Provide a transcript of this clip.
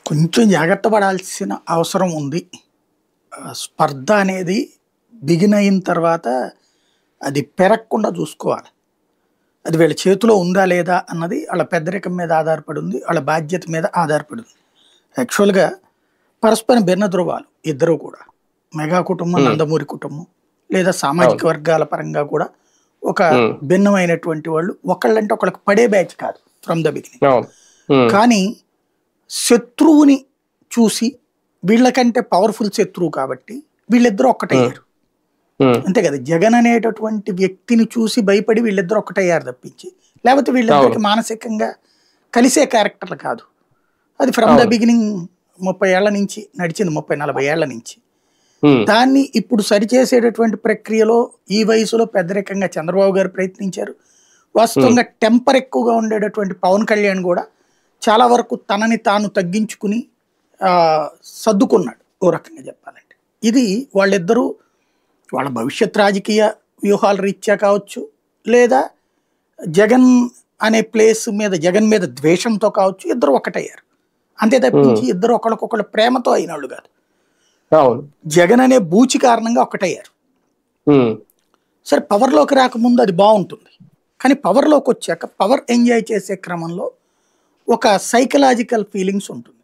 కొంచెం జాగ్రత్త పడాల్సిన అవసరం ఉంది. స్పర్ధ అనేది బిగిన్ అయిన తర్వాత అది పెరగకుండా చూసుకోవాలి. అది వీళ్ళ చేతిలో ఉందా లేదా అన్నది వాళ్ళ పెద్దరికం మీద ఆధారపడి ఉంది. వాళ్ళ బాధ్యత మీద ఆధారపడి ఉంది. యాక్చువల్‌గా పరస్పరం భిన్న ధృవాలు ఇద్దరు కూడా. మెగా కుటుంబం, నందమూరి కుటుంబం లేదా సామాజిక వర్గాల పరంగా కూడా ఒక భిన్నమైనటువంటి వాళ్ళు. ఒకళ్ళంటే ఒకళ్ళకి పడే బ్యాచ్ కాదు ఫ్రమ్ ద బిగినింగ్. కానీ శత్రువుని చూసి వీళ్ళకంటే పవర్ఫుల్ శత్రువు కాబట్టి వీళ్ళిద్దరూ ఒక్కటయ్యారు. అంతే కదా. జగన్ అనేటటువంటి వ్యక్తిని చూసి భయపడి వీళ్ళిద్దరూ ఒక్కటయ్యారు తప్పించి లేకపోతే వీళ్ళిద్దరికి మానసికంగా కలిసే క్యారెక్టర్లు కాదు. అది ఫ్రమ్ ద బిగినింగ్ 30 ఏళ్ల నుంచి నడిచింది, 30-40 ఏళ్ల నుంచి. దాన్ని ఇప్పుడు సరిచేసేటటువంటి ప్రక్రియలో ఈ వయసులో పెద్దరికంగా చంద్రబాబు గారు ప్రయత్నించారు. వాస్తవంగా టెంపర్ ఎక్కువగా ఉండేటటువంటి పవన్ కళ్యాణ్ కూడా చాలా వరకు తనని తాను తగ్గించుకుని సర్దుకున్నాడు ఓ రకంగా చెప్పాలంటే. ఇది వాళ్ళిద్దరూ వాళ్ళ భవిష్యత్ రాజకీయ వ్యూహాల రీత్యా కావచ్చు, లేదా జగన్ అనే ప్లేస్ మీద జగన్ మీద ద్వేషంతో కావచ్చు, ఇద్దరు ఒకటయ్యారు. అంతే తప్పించి ఇద్దరు ఒకళ్ళకొకళ్ళు ప్రేమతో అయిన వాళ్ళు కాదు. జగన్ అనే బూచి కారణంగా ఒకటయ్యారు. సరే, పవర్లోకి రాకముందు అది బాగుంటుంది, కానీ పవర్లోకి వచ్చాక పవర్ ఎంజాయ్ చేసే క్రమంలో ఒక సైకలాజికల్ ఫీలింగ్స్ ఉంటుంది.